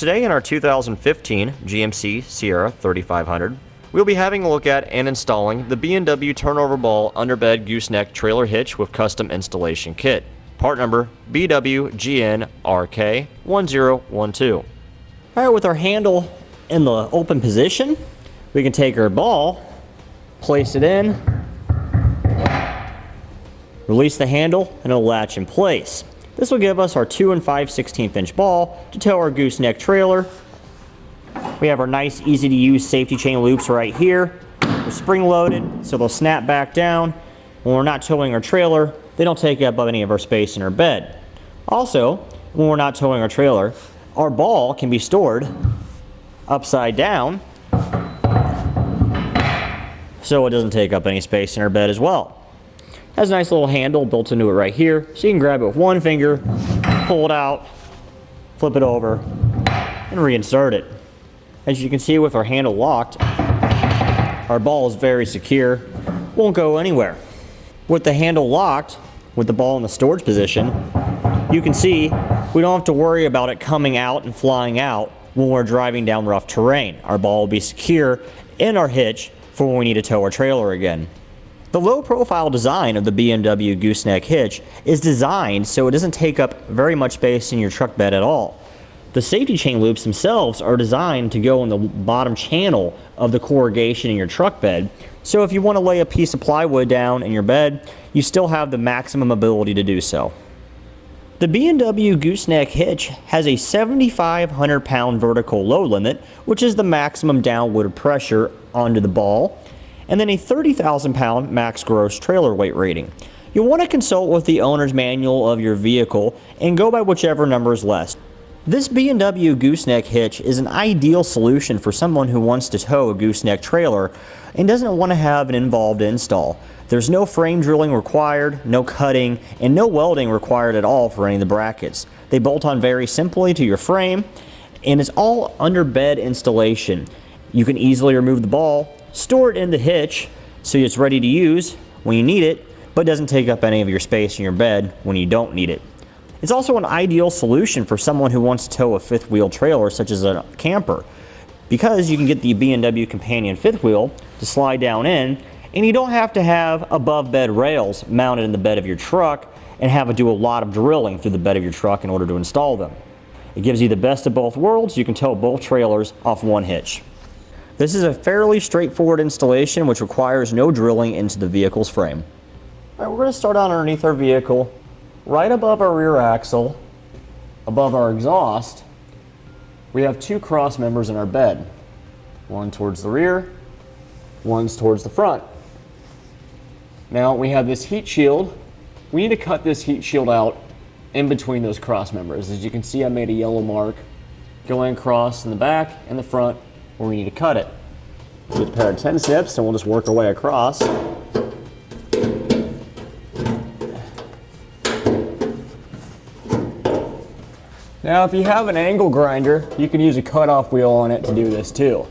today in our 2015 GMC Sierra 3500, we'll be having a look at and installing the B&W Turnoverball Underbed Gooseneck Trailer Hitch with Custom Installation Kit. Part number BWGNRK1012. Alright, with our handle in the open position, we can take our ball, place it in, release the handle, and it'll latch in place. This will give us our 2 5/16 inch ball to tow our gooseneck trailer. We have our nice, easy to use safety chain loops right here. They're spring loaded, so they'll snap back down. When we're not towing our trailer, they don't take up any of our space in our bed. Also, when we're not towing our trailer, our ball can be stored upside down so it doesn't take up any space in our bed as well. Has a nice little handle built into it right here, so you can grab it with one finger, pull it out, flip it over, and reinsert it. As you can see with our handle locked, our ball is very secure, won't go anywhere. With the handle locked, with the ball in the storage position, you can see we don't have to worry about it coming out and flying out when we're driving down rough terrain. Our ball will be secure in our hitch for when we need to tow our trailer again. The low-profile design of the B&W Gooseneck Hitch is designed so it doesn't take up very much space in your truck bed at all. The safety chain loops themselves are designed to go in the bottom channel of the corrugation in your truck bed, so if you want to lay a piece of plywood down in your bed, you still have the maximum ability to do so. The B&W Gooseneck Hitch has a 7,500 pound vertical load limit, which is the maximum downward pressure onto the ball, and then a 30,000 pound max gross trailer weight rating. You'll want to consult with the owner's manual of your vehicle and go by whichever number is less. This B&W Gooseneck Hitch is an ideal solution for someone who wants to tow a gooseneck trailer and doesn't want to have an involved install. There's no frame drilling required, no cutting, and no welding required at all for any of the brackets. They bolt on very simply to your frame, and it's all under bed installation. You can easily remove the ball, store it in the hitch so it's ready to use when you need it, but doesn't take up any of your space in your bed when you don't need it. It's also an ideal solution for someone who wants to tow a fifth wheel trailer such as a camper, because you can get the B&W companion fifth wheel to slide down in, and you don't have to have above bed rails mounted in the bed of your truck and have to do a lot of drilling through the bed of your truck in order to install them. It gives you the best of both worlds. You can tow both trailers off one hitch. This is a fairly straightforward installation which requires no drilling into the vehicle's frame. All right, we're going to start out underneath our vehicle, right above our rear axle, above our exhaust. We have 2 cross members in our bed. One towards the rear, one's towards the front. Now we have this heat shield. We need to cut this heat shield out in between those cross members. As you can see, I made a yellow mark going across in the back and the front where we need to cut it. Get a pair of 10 snips and we'll just work our way across. Now if you have an angle grinder, you can use a cutoff wheel on it to do this too.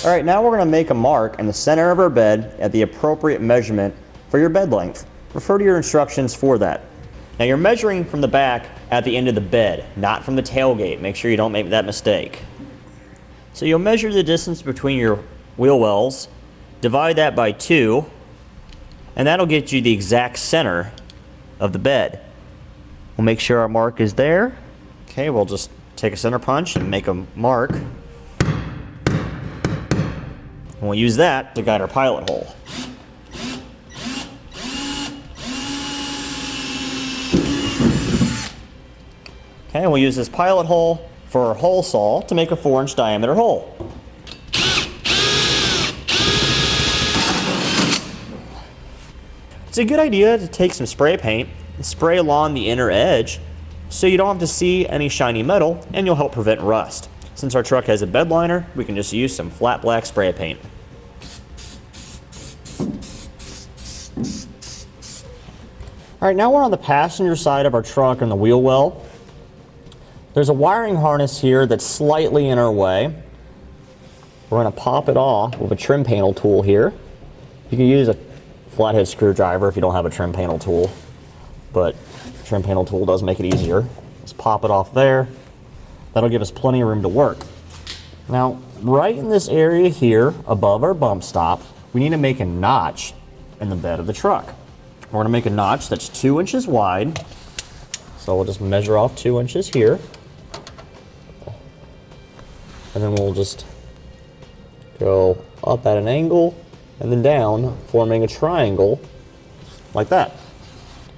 Alright, now we're going to make a mark in the center of our bed at the appropriate measurement for your bed length. Refer to your instructions for that. Now you're measuring from the back at the end of the bed, not from the tailgate. Make sure you don't make that mistake. So you'll measure the distance between your wheel wells, divide that by 2, and that'll get you the exact center of the bed. We'll make sure our mark is there. Okay, we'll just take a center punch and make a mark. And we'll use that to guide our pilot hole. Okay, and we'll use this pilot hole for our hole saw to make a 4-inch diameter hole. It's a good idea to take some spray paint and spray along the inner edge so you don't have to see any shiny metal, and you'll help prevent rust. Since our truck has a bed liner, we can just use some flat black spray paint. Alright, now we're on the passenger side of our truck in the wheel well. There's a wiring harness here that's slightly in our way. We're going to pop it off with a trim panel tool here. You can use a flathead screwdriver if you don't have a trim panel tool, but Trim panel tool does make it easier. Just pop it off there. That'll give us plenty of room to work. Now, right in this area here, above our bump stop, we need to make a notch in the bed of the truck. We're gonna make a notch that's 2 inches wide. So we'll just measure off 2 inches here. And then we'll just go up at an angle and then down, forming a triangle like that.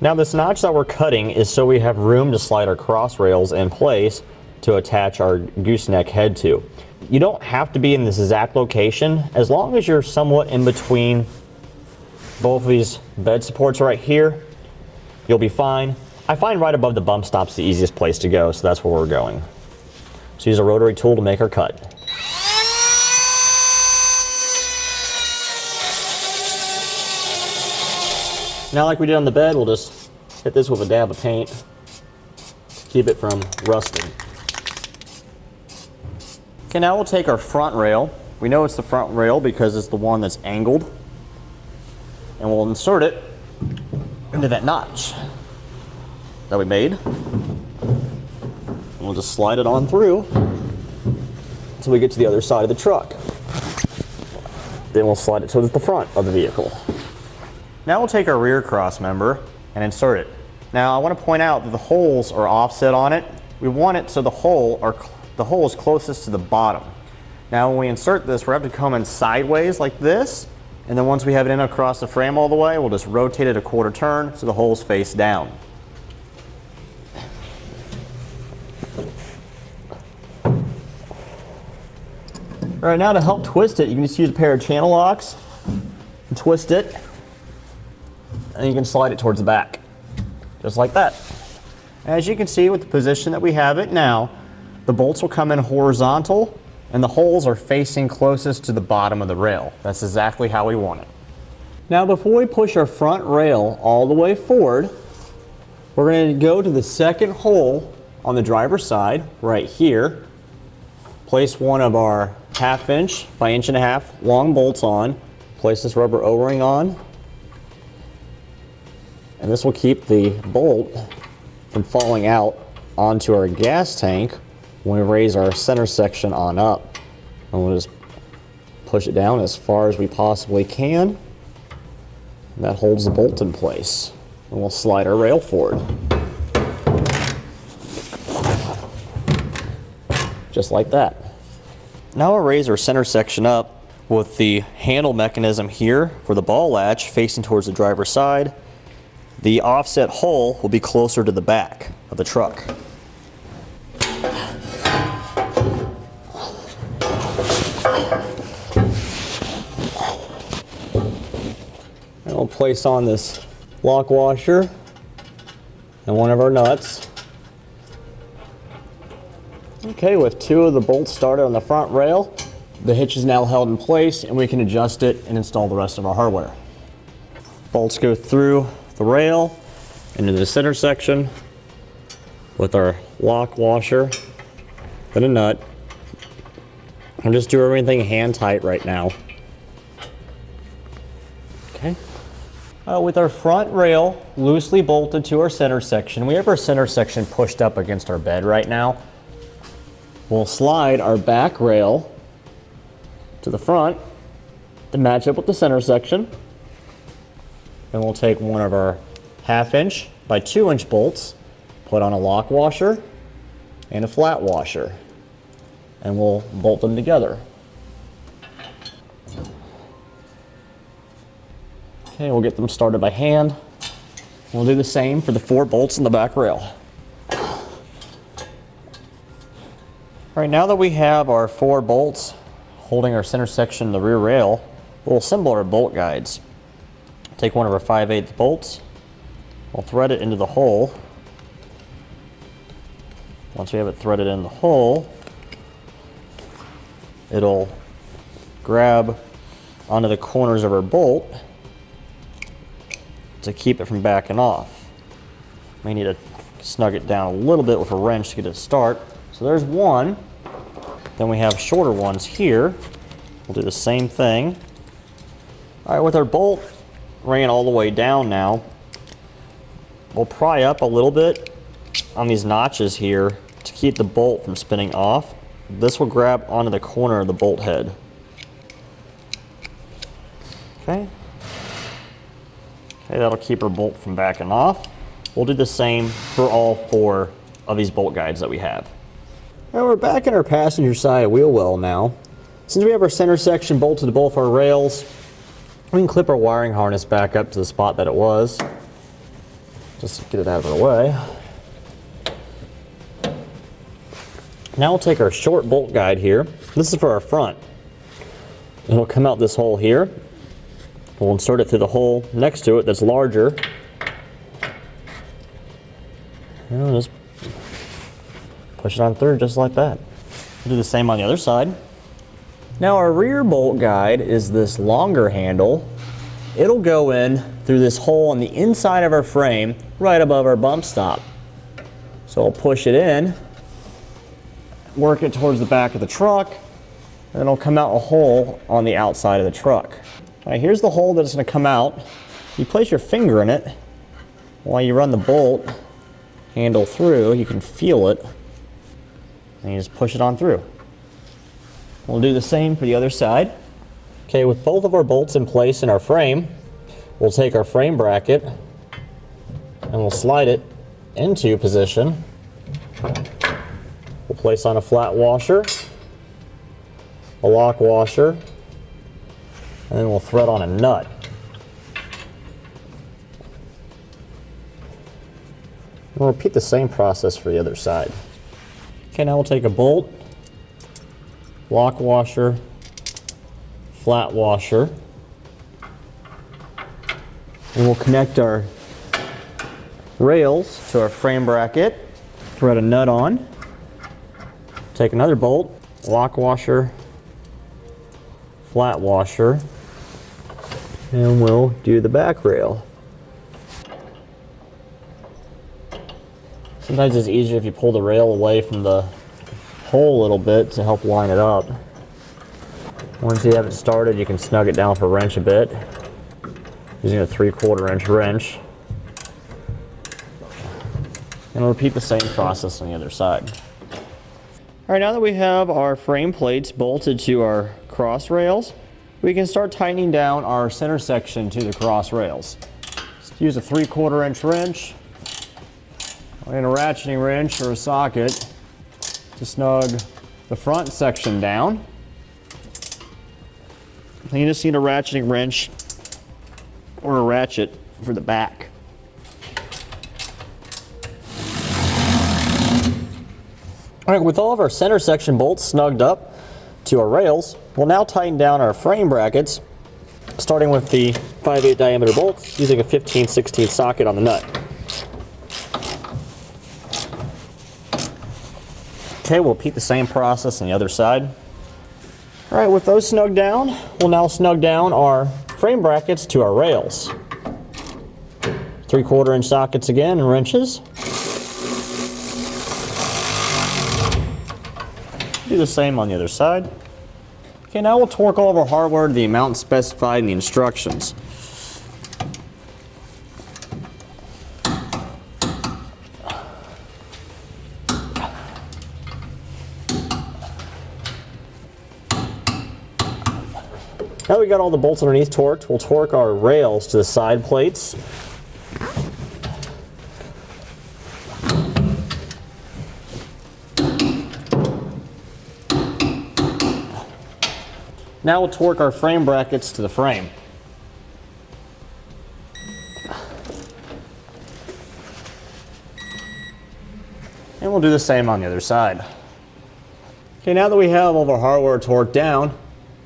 Now this notch that we're cutting is so we have room to slide our cross rails in place to attach our gooseneck head to. You don't have to be in this exact location. As long as you're somewhat in between both of these bed supports right here, you'll be fine. I find right above the bump stop's the easiest place to go, so that's where we're going. So use a rotary tool to make our cut. Now, like we did on the bed, we'll just hit this with a dab of paint to keep it from rusting. Okay, now we'll take our front rail. We know it's the front rail because it's the one that's angled. And we'll insert it into that notch that we made. And we'll just slide it on through until we get to the other side of the truck. Then we'll slide it towards the front of the vehicle. Now we'll take our rear cross member and insert it. Now I want to point out that the holes are offset on it. We want it so the hole is closest to the bottom. Now when we insert this, we're going to have to come in sideways like this, and then once we have it in across the frame all the way, we'll just rotate it a quarter turn so the holes face down. All right, now to help twist it, you can just use a pair of Channellocks and twist it, and you can slide it towards the back, just like that. As you can see with the position that we have it now, the bolts will come in horizontal and the holes are facing closest to the bottom of the rail. That's exactly how we want it. Now before we push our front rail all the way forward, we're going to go to the second hole on the driver's side right here. Place one of our 1/2 inch by 1.5 inch long bolts on. Place this rubber O-ring on. And this will keep the bolt from falling out onto our gas tank when we raise our center section on up. And we'll just push it down as far as we possibly can. And that holds the bolt in place. And we'll slide our rail forward. Just like that. Now we'll raise our center section up with the handle mechanism here for the ball latch facing towards the driver's side. The offset hole will be closer to the back of the truck. And we'll place on this lock washer and one of our nuts. Okay, with 2 of the bolts started on the front rail, the hitch is now held in place and we can adjust it and install the rest of our hardware. Bolts go through the rail into the center section with our lock washer and a nut. I'll just do everything hand tight right now. Okay. With our front rail loosely bolted to our center section, we have our center section pushed up against our bed right now. We'll slide our back rail to the front to match up with the center section. And we'll take one of our 1/2 inch by 2 inch bolts, put on a lock washer and a flat washer, and we'll bolt them together. Okay, we'll get them started by hand. We'll do the same for the 4 bolts in the back rail. All right, now that we have our 4 bolts holding our center section of the rear rail, we'll assemble our bolt guides. Take one of our 5/8 bolts, we'll thread it into the hole. Once we have it threaded in the hole, it'll grab onto the corners of our bolt to keep it from backing off. May need to snug it down a little bit with a wrench to get it to start. So there's one. Then we have shorter ones here. We'll do the same thing. All right, with our bolt ran all the way down now, we'll pry up a little bit on these notches here to keep the bolt from spinning off. This will grab onto the corner of the bolt head. Okay. Okay, that'll keep our bolt from backing off. We'll do the same for all 4 of these bolt guides that we have. Now we're back in our passenger side wheel well now. Since we have our center section bolted to both our rails, we can clip our wiring harness back up to the spot that it was. Just to get it out of our way. Now we'll take our short bolt guide here. This is for our front. It'll come out this hole here. We'll insert it through the hole next to it that's larger. And we'll just push it on through just like that. We'll do the same on the other side. Now our rear bolt guide is this longer handle. It'll go in through this hole on the inside of our frame right above our bump stop. So I'll push it in, work it towards the back of the truck, and then it'll come out a hole on the outside of the truck. All right, here's the hole that it's going to come out. You place your finger in it while you run the bolt handle through. You can feel it, and you just push it on through. We'll do the same for the other side. Okay, with both of our bolts in place in our frame, we'll take our frame bracket and we'll slide it into position. We'll place on a flat washer, a lock washer, and then we'll thread on a nut. And we'll repeat the same process for the other side. Okay, now we'll take a bolt, lock washer, flat washer, and we'll connect our rails to our frame bracket, thread a nut on, take another bolt, lock washer, flat washer, and we'll do the back rail. Sometimes it's easier if you pull the rail away from the hole a little bit to help line it up. Once you have it started, you can snug it down for a wrench a bit using a 3/4 inch wrench. And we'll repeat the same process on the other side. All right, now that we have our frame plates bolted to our cross rails, we can start tightening down our center section to the cross rails. Just use a 3/4 inch wrench and a ratcheting wrench or a socket to snug the front section down. Then you just need a ratcheting wrench or a ratchet for the back. All right, with all of our center section bolts snugged up to our rails, we'll now tighten down our frame brackets, starting with the 5/8 diameter bolts using a 15/16 socket on the nut. Okay, we'll repeat the same process on the other side. All right, with those snugged down, we'll now snug down our frame brackets to our rails. 3/4 inch sockets again and wrenches. Do the same on the other side. Okay, now we'll torque all of our hardware to the amount specified in the instructions. Now that we got all the bolts underneath torqued, we'll torque our rails to the side plates. Now we'll torque our frame brackets to the frame. And we'll do the same on the other side. Okay, now that we have all of our hardware torqued down,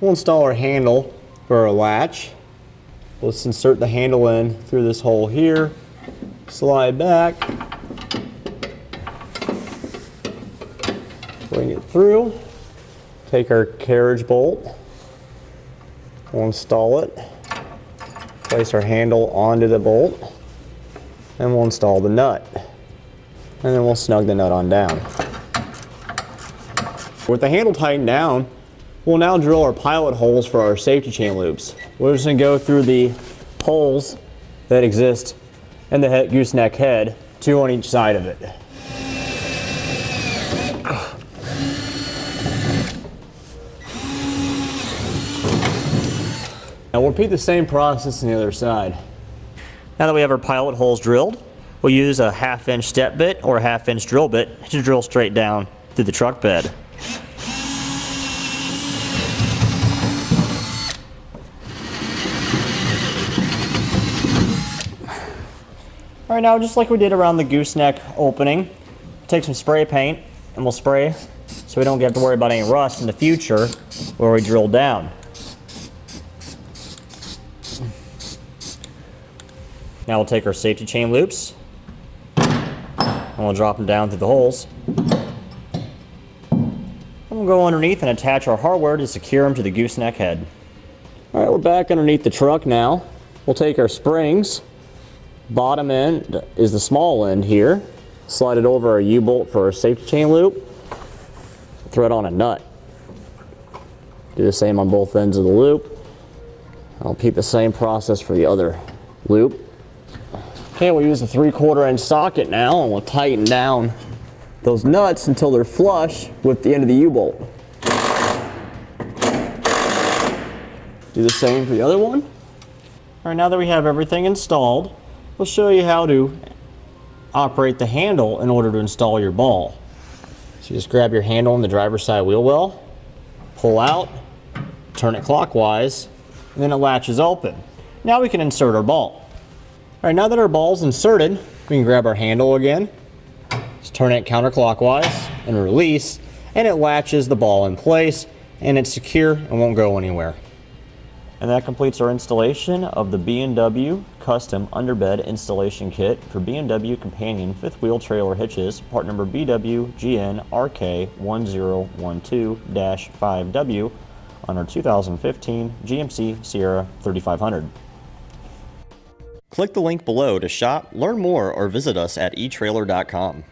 we'll install our handle for our latch. Let's insert the handle in through this hole here, slide back, bring it through, take our carriage bolt, we'll install it, place our handle onto the bolt, and we'll install the nut. And then we'll snug the nut on down. With the handle tightened down, we'll now drill our pilot holes for our safety chain loops. We're just going to go through the holes that exist and the gooseneck head, 2 on each side of it. Now we'll repeat the same process on the other side. Now that we have our pilot holes drilled, we'll use a 1/2-inch step bit or a 1/2-inch drill bit to drill straight down through the truck bed. All right, now just like we did around the gooseneck opening, take some spray paint and we'll spray so we don't have to worry about any rust in the future where we drill down. Now we'll take our safety chain loops and we'll drop them down through the holes. And we'll go underneath and attach our hardware to secure them to the gooseneck head. All right, we're back underneath the truck now. We'll take our springs. Bottom end is the small end here. Slide it over our U-bolt for our safety chain loop. Thread on a nut. Do the same on both ends of the loop. I'll repeat the same process for the other loop. Okay, we'll use a 3/4 inch socket now and we'll tighten down those nuts until they're flush with the end of the U-bolt. Do the same for the other one. All right, now that we have everything installed, we'll show you how to operate the handle in order to install your ball. So you just grab your handle on the driver's side wheel well, pull out, turn it clockwise, and then it latches open. Now we can insert our ball. All right, now that our ball's inserted, we can grab our handle again, just turn it counterclockwise and release, and it latches the ball in place, and it's secure and won't go anywhere. And that completes our installation of the B&W Custom Underbed Installation Kit for B&W Companion 5th Wheel Trailer Hitches, part number BWGNRK1012-5W on our 2015 GMC Sierra 3500. Click the link below to shop, learn more, or visit us at etrailer.com.